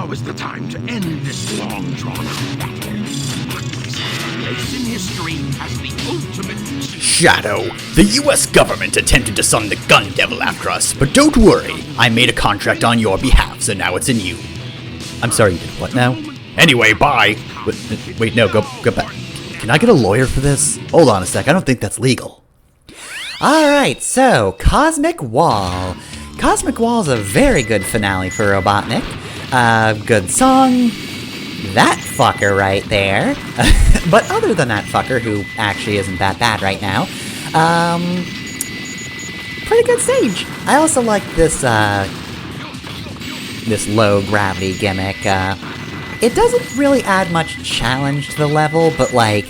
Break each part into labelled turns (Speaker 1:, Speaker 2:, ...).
Speaker 1: Now is the time to end this long drawn-out battle. Place in history as the ultimate...
Speaker 2: Shadow, the US government attempted to summon the gun devil after us, but don't worry, I made a contract on your behalf, so now it's in you. I'm sorry, you did what now? Anyway, bye! Wait, no, go back. Can I get a lawyer for this? Hold on a sec, I don't think that's legal.
Speaker 3: Alright, so, Cosmic Wall. Cosmic Wall's a very good finale for Robotnik. Good song. That fucker right there. But other than that fucker, who actually isn't that bad right now, pretty good stage. I also like this, this low-gravity gimmick. It doesn't really add much challenge to the level, but, like,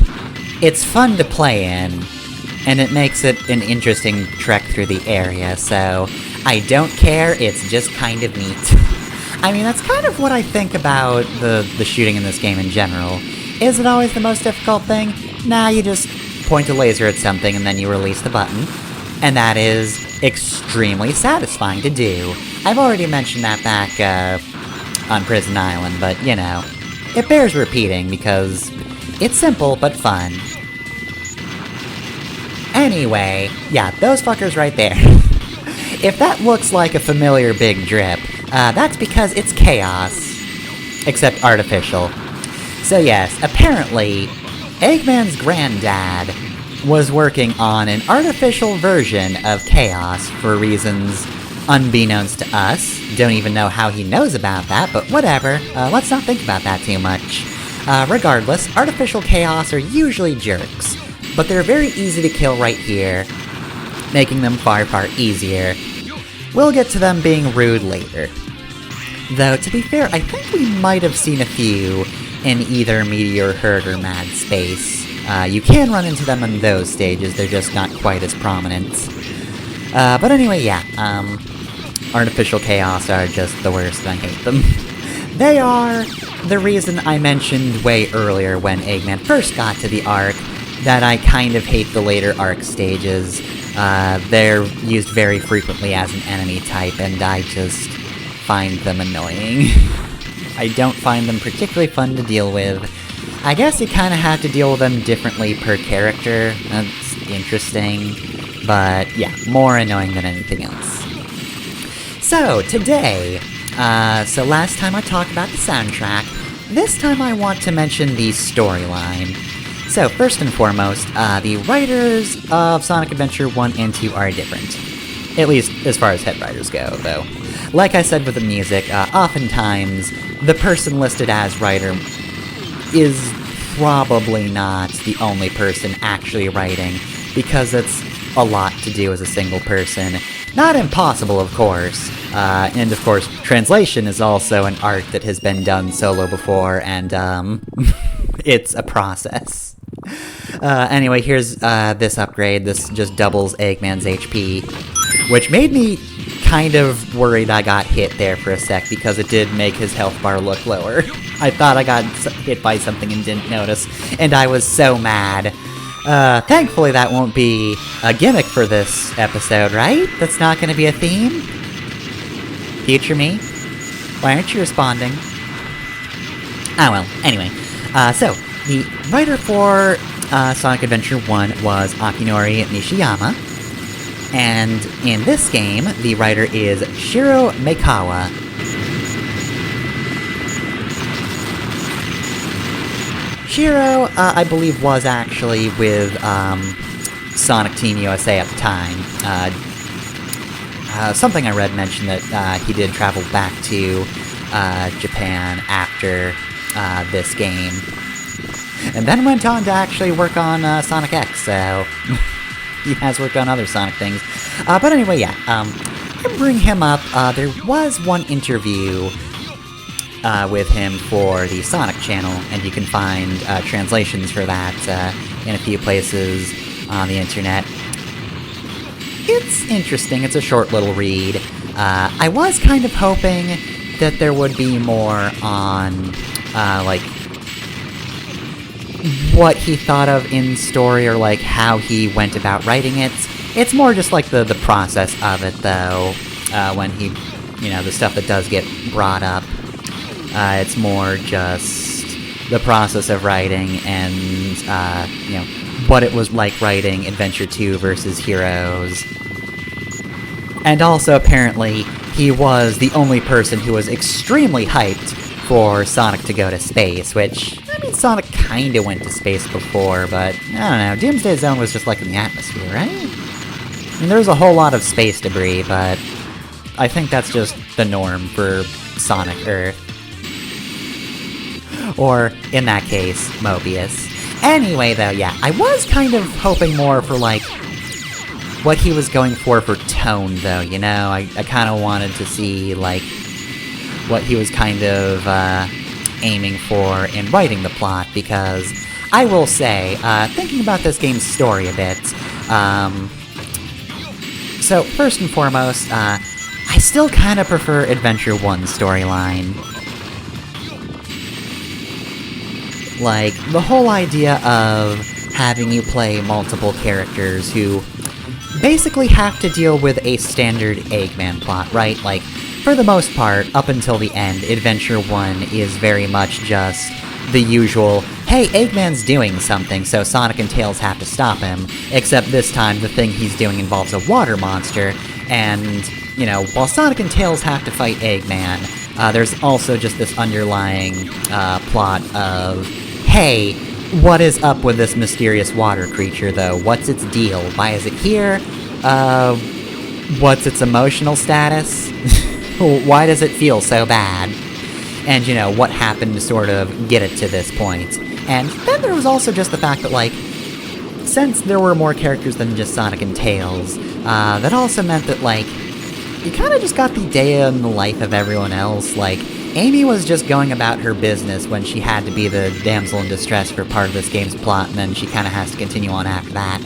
Speaker 3: it's fun to play in, and it makes it an interesting trek through the area, so I don't care, it's just kind of neat. I mean, that's kind of what I think about the shooting in this game in general. Is it always the most difficult thing? Nah, you just point a laser at something and then you release the button. And that is extremely satisfying to do. I've already mentioned that back, on Prison Island, but, you know, it bears repeating because it's simple but fun. Anyway, yeah, those fuckers right there. If that looks like a familiar big drip, that's because it's chaos. Except artificial. So yes, apparently, Eggman's granddad was working on an artificial version of chaos for reasons unbeknownst to us. Don't even know how he knows about that, but whatever. Let's not think about that too much. Regardless, artificial chaos are usually jerks, but they're very easy to kill right here, making them far, far easier. We'll get to them being rude later. Though, to be fair, I think we might have seen a few in either Meteor Herd or Mad Space. You can run into them in those stages, they're just not quite as prominent. But anyway, yeah, artificial chaos are just the worst, I hate them. They are the reason I mentioned way earlier when Eggman first got to the arc that I kind of hate the later arc stages. They're used very frequently as an enemy type, and I just find them annoying. I don't find them particularly fun to deal with. I guess you kind of have to deal with them differently per character. That's interesting. But yeah, more annoying than anything else. So, today, so last time I talked about the soundtrack, this time I want to mention the storyline. So, first and foremost, the writers of Sonic Adventure 1 and 2 are different. At least as far as head writers go, though. Like I said with the music, oftentimes, the person listed as writer is probably not the only person actually writing, because it's a lot to do as a single person. Not impossible, of course, and of course, translation is also an art that has been done solo before, and, it's a process. Anyway, here's, this upgrade. This just doubles Eggman's HP, which made me kind of worried I got hit there for a sec, because it did make his health bar look lower. I thought I got hit by something and didn't notice, and I was so mad. Thankfully that won't be a gimmick for this episode, right? That's not gonna be a theme? Future me? Why aren't you responding? Ah well, anyway. So, the writer for Sonic Adventure 1 was Akinori Nishiyama, and in this game, the writer is Shiro Meikawa. Shiro, I believe, was actually with Sonic Team USA at the time. Something I read mentioned that he did travel back to Japan after this game, and then went on to actually work on Sonic X, so he has worked on other Sonic things. But anyway, yeah, I bring him up. There was one interview with him for the Sonic channel, and you can find translations for that in a few places on the internet. It's interesting, it's a short little read. I was kind of hoping that there would be more on, like, what he thought of in story, or like how he went about writing it. It's more just like the process of it, though, when he, you know, the stuff that does get brought up. It's more just the process of writing and, you know, what it was like writing Adventure 2 versus Heroes. And also, apparently, he was the only person who was extremely hyped for Sonic to go to space, which, I mean, Sonic kinda went to space before, but, I don't know, Doomsday Zone was just like in the atmosphere, right? I mean, there's a whole lot of space debris, but I think that's just the norm for Sonic Earth. Or, in that case, Mobius. Anyway, though, yeah, I was kind of hoping more for, like, what he was going for tone, though, you know? I kind of wanted to see, like, what he was kind of, aiming for in writing the plot, because I will say, thinking about this game's story a bit, so, first and foremost, I still kind of prefer Adventure 1's storyline. Like, the whole idea of having you play multiple characters who basically have to deal with a standard Eggman plot, right? Like, for the most part, up until the end, Adventure 1 is very much just the usual, hey, Eggman's doing something, so Sonic and Tails have to stop him, except this time the thing he's doing involves a water monster, and, you know, while Sonic and Tails have to fight Eggman, there's also just this underlying plot of, hey, what is up with this mysterious water creature, though? What's its deal? Why is it here? What's its emotional status? Why does it feel so bad? And, you know, what happened to sort of get it to this point? And then there was also just the fact that, like, since there were more characters than just Sonic and Tails, that also meant that, like, you kind of just got the day in the life of everyone else. Like, Amy was just going about her business when she had to be the damsel in distress for part of this game's plot, and then she kind of has to continue on after that.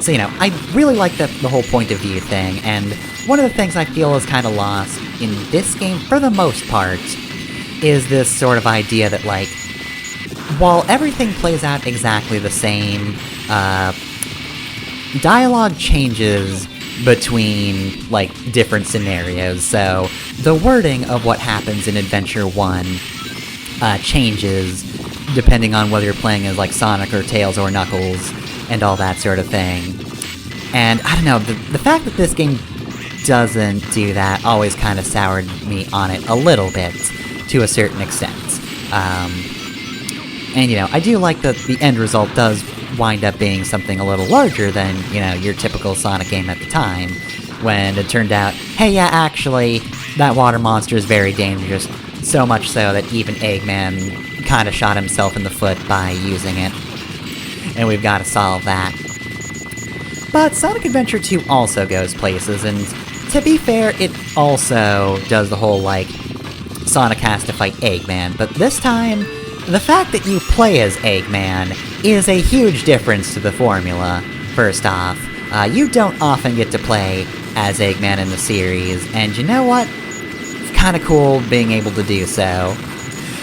Speaker 3: So, you know, I really like the whole point of view thing, and one of the things I feel is kind of lost in this game, for the most part, is this sort of idea that, like, while everything plays out exactly the same, dialogue changes between, like, different scenarios. So, the wording of what happens in Adventure 1 changes depending on whether you're playing as, like, Sonic or Tails or Knuckles, and all that sort of thing. And, I don't know, the fact that this game doesn't do that always kind of soured me on it a little bit, to a certain extent. And, you know, I do like that the end result does wind up being something a little larger than, you know, your typical Sonic game at the time, when it turned out, hey, yeah, actually, that water monster is very dangerous, so much so that even Eggman kind of shot himself in the foot by using it. And we've got to solve that. But Sonic Adventure 2 also goes places, and to be fair, it also does the whole, like, Sonic has to fight Eggman, but this time, the fact that you play as Eggman is a huge difference to the formula. First off, you don't often get to play as Eggman in the series, and you know what? It's kinda cool being able to do so.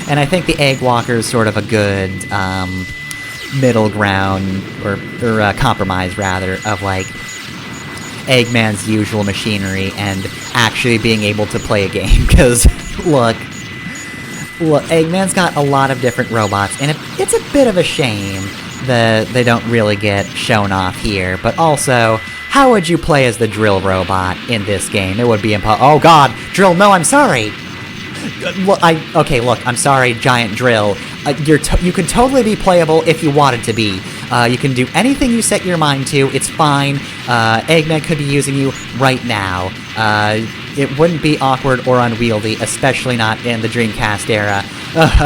Speaker 3: And I think the Egg Walker is sort of a good, middle ground, or compromise, rather, of, like, Eggman's usual machinery and actually being able to play a game, because, look, Eggman's got a lot of different robots, and it's a bit of a shame that they don't really get shown off here, but also, how would you play as the Drill robot in this game? It would be oh god, Drill, no, I'm sorry! Okay, look, I'm sorry, Giant Drill. You can totally be playable if you wanted to be. You can do anything you set your mind to, it's fine. Eggman could be using you right now. It wouldn't be awkward or unwieldy, especially not in the Dreamcast era.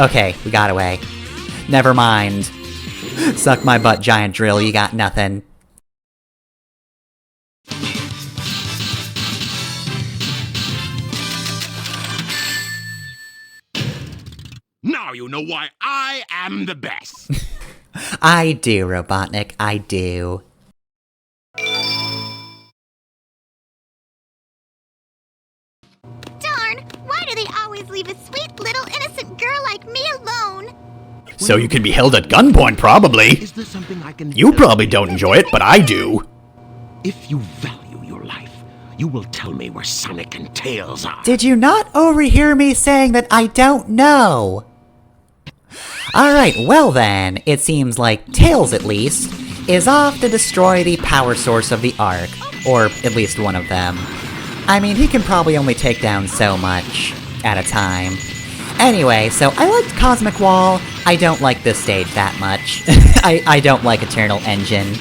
Speaker 3: Okay, we got away. Never mind. Suck my butt, Giant Drill, you got nothing.
Speaker 1: Now you know why I am the best.
Speaker 3: I do, Robotnik, I do.
Speaker 4: Darn, why do they always leave a sweet little innocent girl like me alone?
Speaker 2: So you can be held at gunpoint, probably.
Speaker 1: Is there something I can
Speaker 2: You probably don't enjoy it, but I do.
Speaker 1: If you value your life, you will tell me where Sonic and Tails are.
Speaker 3: Did you not overhear me saying that I don't know? Alright, well then, it seems like Tails, at least, is off to destroy the power source of the Ark, or at least one of them. I mean, he can probably only take down so much at a time. Anyway, so I liked Cosmic Wall. I don't like this stage that much. I don't like Eternal Engine.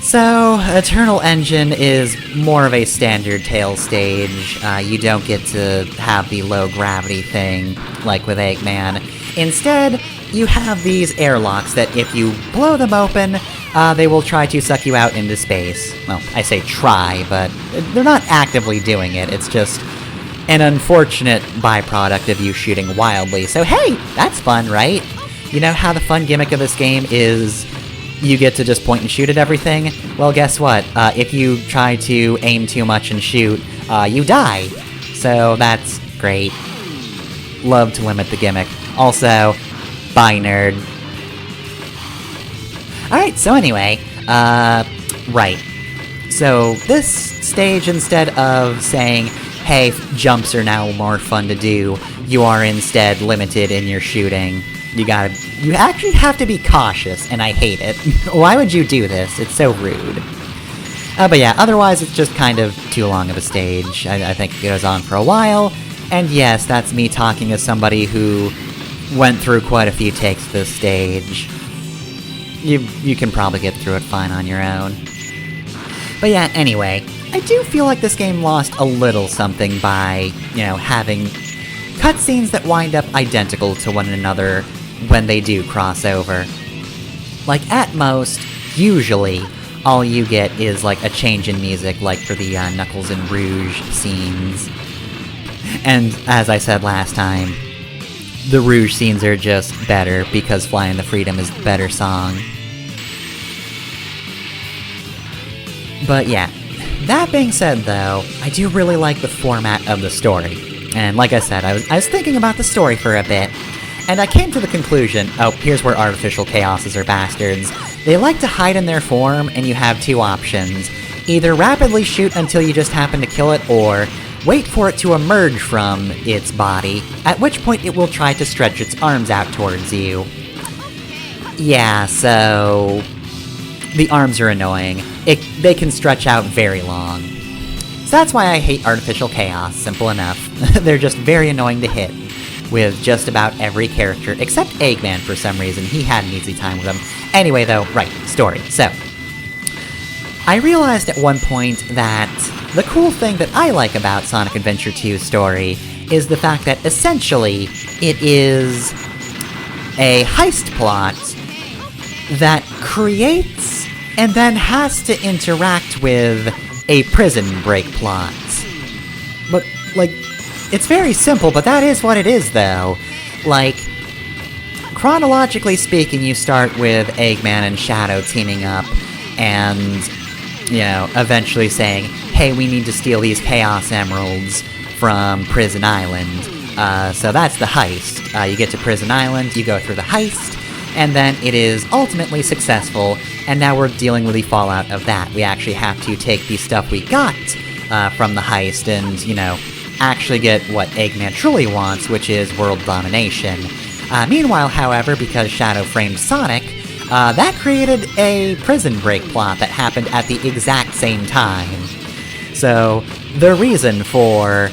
Speaker 3: So, Eternal Engine is more of a standard Tails stage. You don't get to have the low gravity thing, like with Eggman. Instead, you have these airlocks that if you blow them open, they will try to suck you out into space. Well, I say try, but they're not actively doing it, it's just an unfortunate byproduct of you shooting wildly. So hey, that's fun, right? You know how the fun gimmick of this game is you get to just point and shoot at everything? Well, guess what? If you try to aim too much and shoot, you die. So that's great. Love to limit the gimmick. Also, bye, nerd. Alright, so anyway, right. So, this stage, instead of saying, hey, jumps are now more fun to do, you are instead limited in your shooting. You actually have to be cautious, and I hate it. Why would you do this? It's so rude. But yeah, otherwise it's just kind of too long of a stage. I think it goes on for a while, and yes, that's me talking as somebody who went through quite a few takes of this stage. You can probably get through it fine on your own. But yeah, anyway, I do feel like this game lost a little something by, having cutscenes that wind up identical to one another when they do cross over. Like, at most, usually, all you get is, like, a change in music, like for the Knuckles and Rouge scenes. And, as I said last time, the Rouge scenes are just better because Flying the Freedom is the better song. But yeah, that being said though, I do really like the format of the story. And like I said, I was thinking about the story for a bit, and I came to the conclusion, oh, here's where artificial chaoses are bastards. They like to hide in their form, and you have two options. Either rapidly shoot until you just happen to kill it, or wait for it to emerge from its body, at which point it will try to stretch its arms out towards you. Yeah, so the arms are annoying. They can stretch out very long. So that's why I hate artificial chaos, simple enough. They're just very annoying to hit with just about every character, except Eggman for some reason. He had an easy time with them. Anyway though, right, story. So, I realized at one point that the cool thing that I like about Sonic Adventure 2's story is the fact that essentially it is a heist plot that creates and then has to interact with a prison break plot. But, like, it's very simple, but that is what it is, though. Like, chronologically speaking, you start with Eggman and Shadow teaming up, and, eventually saying, hey, we need to steal these Chaos Emeralds from Prison Island. So that's the heist. You get to Prison Island, you go through the heist, and then it is ultimately successful, and now we're dealing with the fallout of that. We actually have to take the stuff we got from the heist and, actually get what Eggman truly wants, which is world domination. Meanwhile, however, because Shadow framed Sonic, that created a prison break plot that happened at the exact same time. So, the reason for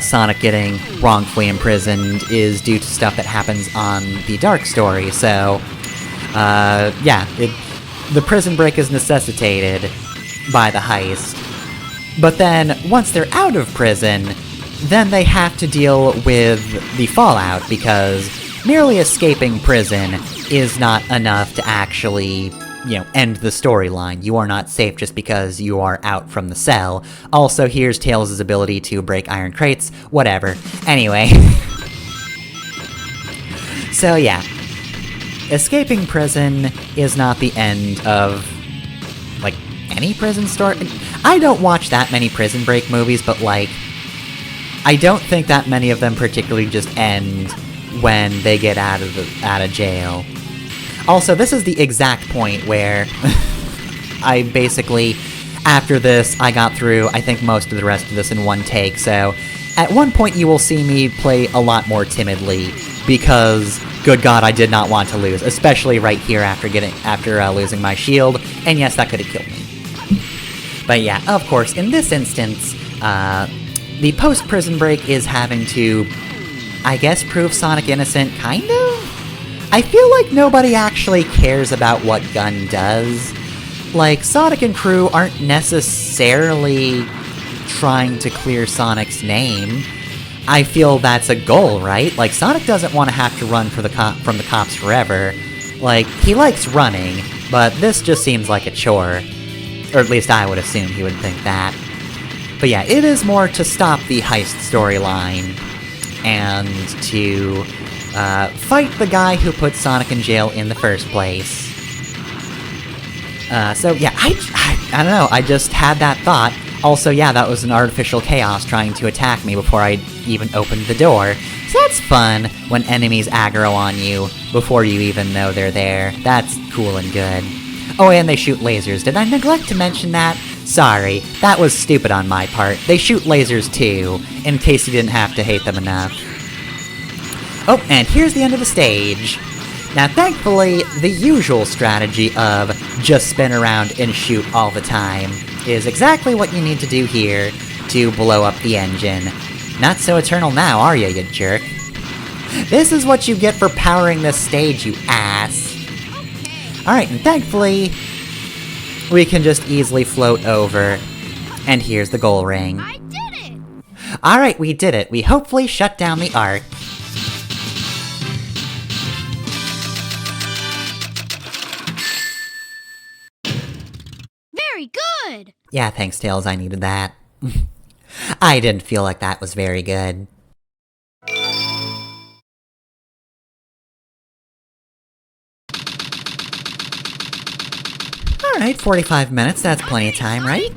Speaker 3: Sonic getting wrongfully imprisoned is due to stuff that happens on the Dark story, so, the prison break is necessitated by the heist. But then, once they're out of prison, then they have to deal with the fallout, because merely escaping prison is not enough to actually, end the storyline. You are not safe just because you are out from the cell. Also, here's Tails' ability to break iron crates, whatever. Anyway. So yeah. Escaping prison is not the end of, like, any prison story. I don't watch that many Prison Break movies, but, like, I don't think that many of them particularly just end when they get out of jail. Also, this is the exact point where I basically, After this, I got through, I think, most of the rest of this in one take, so at one point you will see me play a lot more timidly, because, good god, I did not want to lose, especially right here after losing my shield, and yes, that could have killed me. But yeah, of course, in this instance, the post-prison break is having to, I guess, prove Sonic innocent, kind of? I feel like nobody actually cares about what Gun does. Like, Sonic and crew aren't necessarily trying to clear Sonic's name. I feel that's a goal, right? Like, Sonic doesn't want to have to run from the cops forever. Like, he likes running, but this just seems like a chore. Or at least I would assume he would think that. But yeah, it is more to stop the heist storyline, and to fight the guy who put Sonic in jail in the first place. So yeah, I don't know, I just had that thought. Also, yeah, that was an artificial chaos trying to attack me before I even opened the door. So that's fun, when enemies aggro on you before you even know they're there. That's cool and good. Oh, and they shoot lasers. Did I neglect to mention that? Sorry, that was stupid on my part. They shoot lasers too, in case you didn't have to hate them enough. Oh, and here's the end of the stage. Now, thankfully, the usual strategy of just spin around and shoot all the time is exactly what you need to do here to blow up the engine. Not so eternal now, are you jerk? This is what you get for powering this stage, you ass. Alright, and thankfully, we can just easily float over. And here's the goal ring.
Speaker 4: I did it!
Speaker 3: Alright, we did it. We hopefully shut down the arc.
Speaker 4: Very good!
Speaker 3: Yeah, thanks, Tails, I needed that. I didn't feel like that was very good. Alright, 45 minutes, that's plenty of time, right?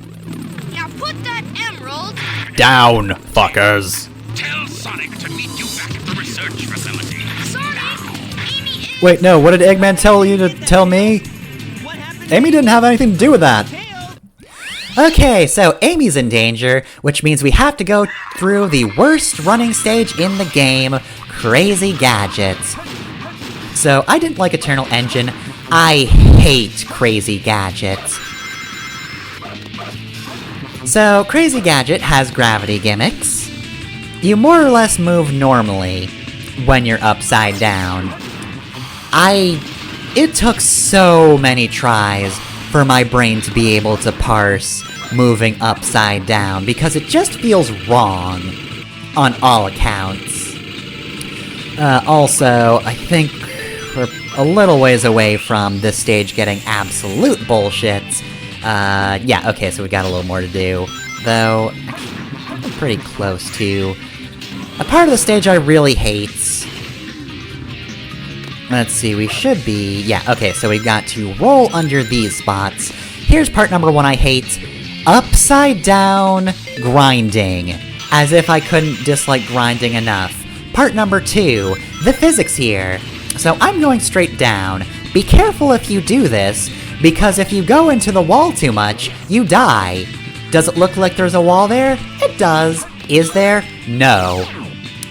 Speaker 4: Now put that emerald...
Speaker 2: Down, fuckers!
Speaker 1: Tell Sonic to meet you back at the research facility.
Speaker 4: Sonic! Amy is...
Speaker 2: Wait, no, what did Eggman tell you to tell me? Amy didn't have anything to do with that.
Speaker 3: Okay, so Amy's in danger, which means we have to go through the worst running stage in the game, Crazy Gadgets. So, I didn't like Eternal Engine. I hate Crazy Gadgets. So, Crazy Gadget has gravity gimmicks. You more or less move normally when you're upside down. It took so many tries for my brain to be able to parse moving upside down, because it just feels wrong on all accounts. Also, I think we're a little ways away from this stage getting absolute bullshit. Yeah, okay, so we got a little more to do. Though, actually, I'm pretty close to a part of the stage I really hate. Let's see, we should be... Yeah, okay, so we've got to roll under these spots. Here's part number 1 I hate. Upside down grinding. As if I couldn't dislike grinding enough. Part number 2, the physics here. So I'm going straight down. Be careful if you do this, because if you go into the wall too much, you die. Does it look like there's a wall there? It does. Is there? No.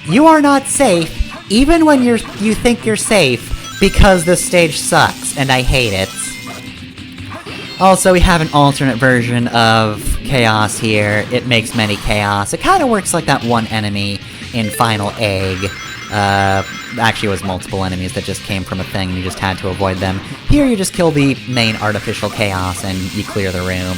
Speaker 3: You are not safe, even when you think you're safe, because this stage sucks, and I hate it. Also, we have an alternate version of Chaos here. It makes many Chaos. It kind of works like that one enemy in Final Egg. Actually, it was multiple enemies that just came from a thing, and you just had to avoid them. Here, you just kill the main artificial Chaos, and you clear the room.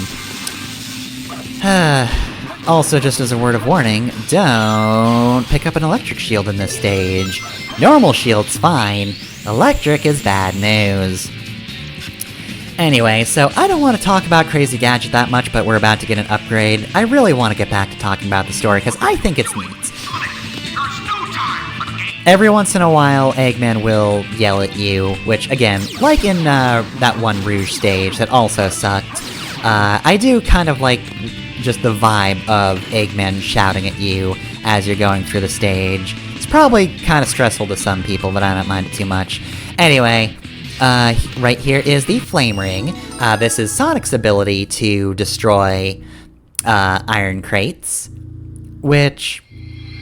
Speaker 3: Also, just as a word of warning, don't pick up an electric shield in this stage. Normal shield's fine. Electric is bad news. Anyway, so I don't want to talk about Crazy Gadget that much, but we're about to get an upgrade. I really want to get back to talking about the story, because I think it's neat. Every once in a while, Eggman will yell at you, which, again, like in that one Rouge stage that also sucked, I do kind of like just the vibe of Eggman shouting at you as you're going through the stage. It's probably kind of stressful to some people, but I don't mind it too much. Anyway, Right here is the Flame Ring. This is Sonic's ability to destroy iron crates, which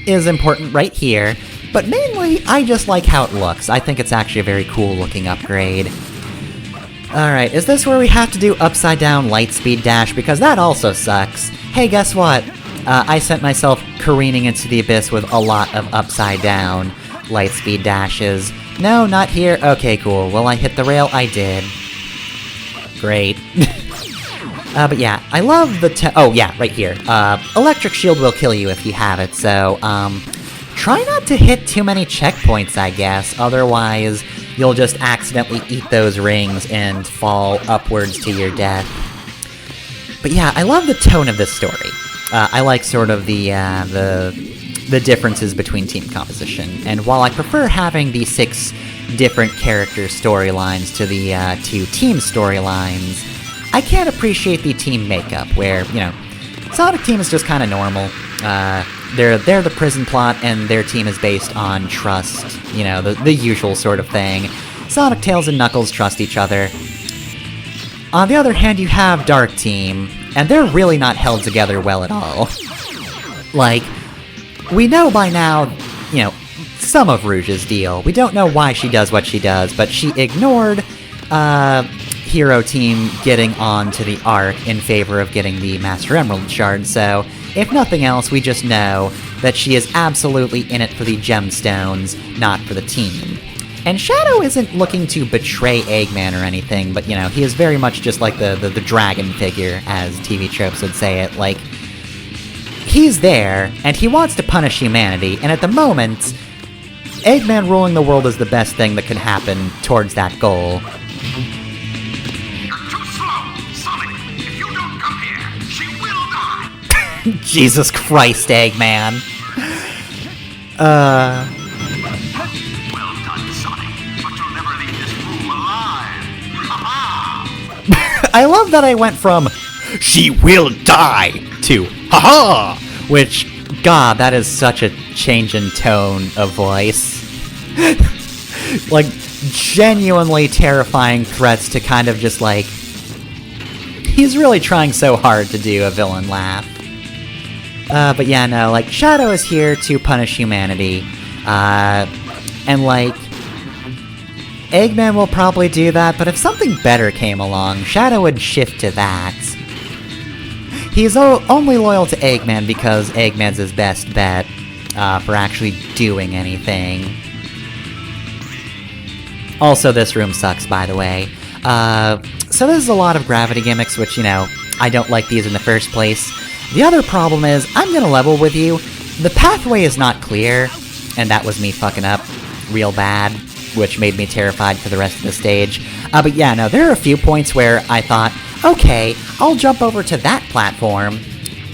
Speaker 3: is important right here, but mainly I just like how it looks. I think it's actually a very cool looking upgrade. Alright, is this where we have to do upside down light speed dash? Because that also sucks. Hey, guess what? I sent myself careening into the abyss with a lot of upside down light speed dashes. No, not here. Okay, cool. Will I hit the rail? I did. Great. But yeah, I love the oh yeah, right here. Electric shield will kill you if you have it, so, try not to hit too many checkpoints, I guess. Otherwise, you'll just accidentally eat those rings and fall upwards to your death. But yeah, I love the tone of this story. I like sort of the differences between team composition, and while I prefer having the 6 different character storylines to the 2 team storylines, I can't appreciate the team makeup, where, you know, Sonic Team is just kind of normal. They're the prison plot, and their team is based on trust, you know, the usual sort of thing. Sonic, Tails, and Knuckles trust each other. On the other hand, you have Dark Team, and they're really not held together well at all. Like, we know by now, you know, some of Rouge's deal. We don't know why she does what she does, but she ignored, Hero Team getting on to the Ark in favor of getting the Master Emerald Shard, so if nothing else, we just know that she is absolutely in it for the gemstones, not for the team. And Shadow isn't looking to betray Eggman or anything, but, you know, he is very much just like the dragon figure, as TV tropes would say it. Like, he's there, and he wants to punish humanity, and at the moment, Eggman ruling the world is the best thing that can happen towards that goal.
Speaker 1: You're too slow, Sonic. If you don't come here, she will die.
Speaker 3: Jesus Christ, Eggman.
Speaker 1: Well done, Sonic, but you'll never leave this room alive. Ha-ha!
Speaker 3: I love that I went from, "She will die," to, "Ha-ha!" Which, God, that is such a change in tone of voice. Like, genuinely terrifying threats to kind of just like... He's really trying so hard to do a villain laugh. But yeah, no, like, Shadow is here to punish humanity. And like... Eggman will probably do that, but if something better came along, Shadow would shift to that. He's only loyal to Eggman because Eggman's his best bet for actually doing anything. Also, this room sucks, by the way. So there's a lot of gravity gimmicks, which, you know, I don't like these in the first place. The other problem is, I'm gonna level with you, the pathway is not clear, and that was me fucking up real bad, which made me terrified for the rest of the stage. But yeah, no, there are a few points where I thought, okay, I'll jump over to that platform.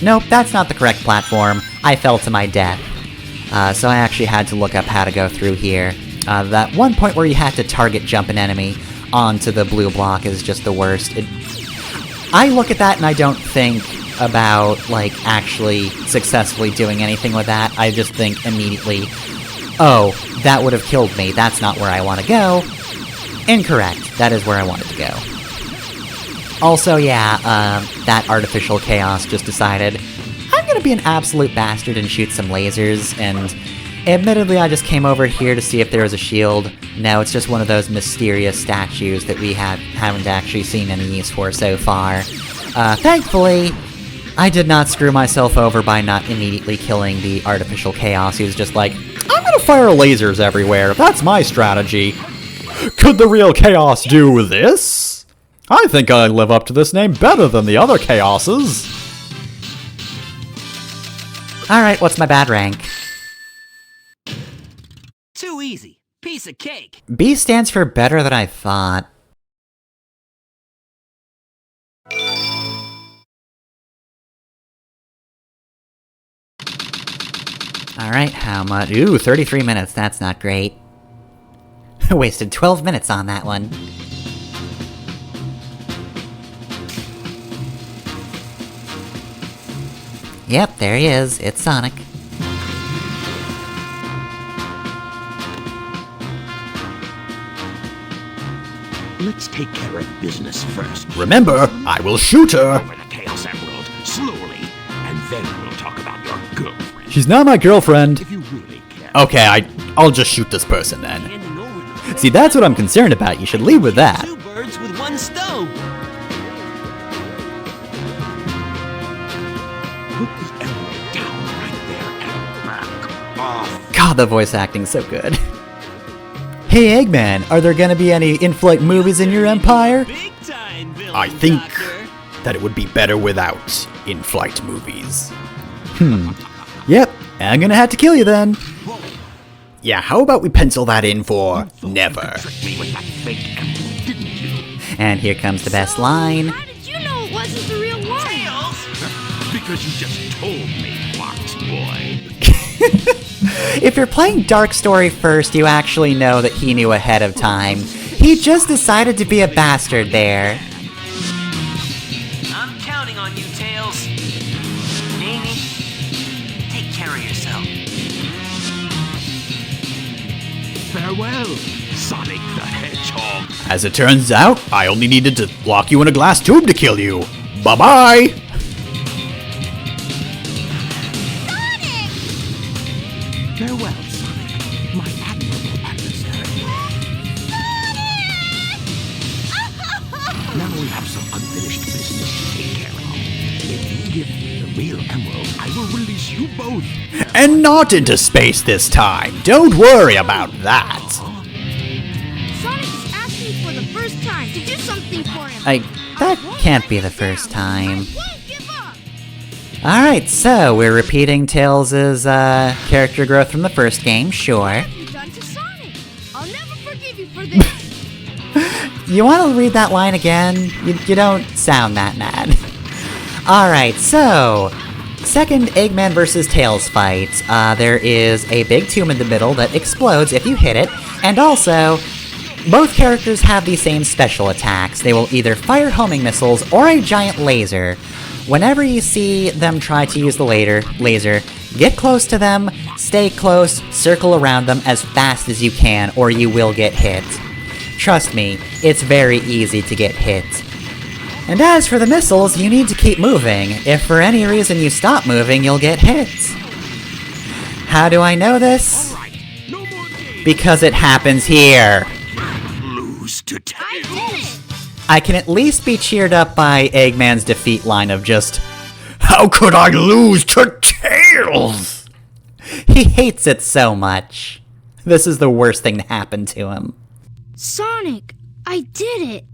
Speaker 3: Nope, that's not the correct platform. I fell to my death. So I actually had to look up how to go through here. That one point where you have to target jump an enemy onto the blue block is just the worst. I look at that and I don't think about, like, actually successfully doing anything with that. I just think immediately, oh, that would have killed me. That's not where I want to go. Incorrect. That is where I wanted to go. Also, yeah, that artificial chaos just decided, I'm gonna be an absolute bastard and shoot some lasers, and admittedly I just came over here to see if there was a shield. No, it's just one of those mysterious statues that we haven't actually seen any use for so far. Thankfully, I did not screw myself over by not immediately killing the artificial chaos. He was just like, I'm gonna fire lasers everywhere, that's my strategy. Could the real chaos do this? I think I live up to this name better than the other chaoses. Alright, what's my bad rank?
Speaker 5: Too easy. Piece of cake.
Speaker 3: B stands for better than I thought. Alright, how much? Ooh, 33 minutes, that's not great. Wasted 12 minutes on that one. Yep, there he is. It's Sonic.
Speaker 1: Let's take care of business first.
Speaker 2: Remember, I will shoot her.
Speaker 1: Over the Chaos Emerald, slowly, and then we'll talk about your girlfriend.
Speaker 2: She's not my girlfriend.
Speaker 1: If you really care.
Speaker 2: Okay, I'll just shoot this person then.
Speaker 5: Handing over the
Speaker 2: See, that's what I'm concerned about. You should lead with that.
Speaker 5: two birds with one stone.
Speaker 1: Put the emerald down right there and back off.
Speaker 2: God, the voice acting's so good. Hey, Eggman, are there gonna be any in-flight movies in your empire?
Speaker 5: Big time villain,
Speaker 2: I think
Speaker 5: Doctor.
Speaker 2: that it would be better without in-flight movies. Yep, I'm gonna have to kill you then. Yeah, how about we pencil that in for never?
Speaker 1: Tricked me with that fake emerald, didn't you?
Speaker 3: And here comes the best line.
Speaker 4: How did you know it wasn't the real one?
Speaker 1: Because you just told me, Fox Boy.
Speaker 3: If you're playing Dark Story first, you actually know that he knew ahead of time. He just decided to be a bastard there.
Speaker 5: I'm counting on you, Tails. Amy, take care of yourself.
Speaker 1: Farewell, Sonic the Hedgehog.
Speaker 2: As it turns out, I only needed to lock you in a glass tube to kill you. Bye-bye!
Speaker 1: Farewell, Sonic, my admirable adversary. Now we have some unfinished business to take care of. If you give me the real emerald, I will release you both.
Speaker 2: And not into space this time. Don't worry about that.
Speaker 4: Sonic is asking for the first time to do something for him.
Speaker 3: That can't be the first time.
Speaker 4: I won't give up.
Speaker 3: Alright, so we're repeating Tails' character growth from the first game, sure.
Speaker 4: What have you done to Sonic? I'll never forgive you for this.
Speaker 3: You want to read that line again? You don't sound that mad. Alright, so second Eggman vs. Tails fight. There is a big tomb in the middle that explodes if you hit it, and also, both characters have the same special attacks. They will either fire homing missiles or a giant laser. Whenever you see them try to use the laser, get close to them, stay close, circle around them as fast as you can, or you will get hit. Trust me, it's very easy to get hit. And as for the missiles, you need to keep moving. If for any reason you stop moving, you'll get hit. How do I know this?
Speaker 1: No more games.
Speaker 3: Because it happens here.
Speaker 1: Lose to
Speaker 4: I
Speaker 1: Tails.
Speaker 4: did it.
Speaker 3: I can at least be cheered up by Eggman's defeat line of just,
Speaker 2: How could I lose to Tails?
Speaker 3: he hates it so much. This is the worst thing to happen to him.
Speaker 4: Sonic, I did it.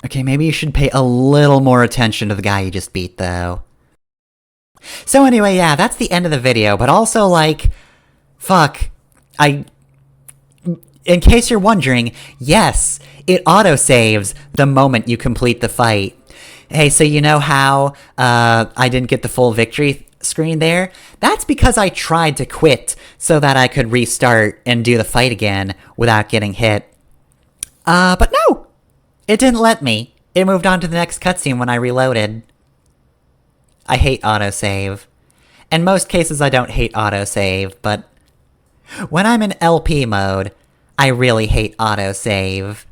Speaker 3: Okay, maybe you should pay a little more attention to the guy you just beat, though. So anyway, yeah, that's the end of the video, but also, like, fuck, in case you're wondering, yes, it autosaves the moment you complete the fight. Hey, so you know how I didn't get the full victory screen there? That's because I tried to quit so that I could restart and do the fight again without getting hit. But no! It didn't let me. It moved on to the next cutscene when I reloaded. I hate autosave. In most cases I don't hate autosave, but when I'm in LP mode, I really hate autosave.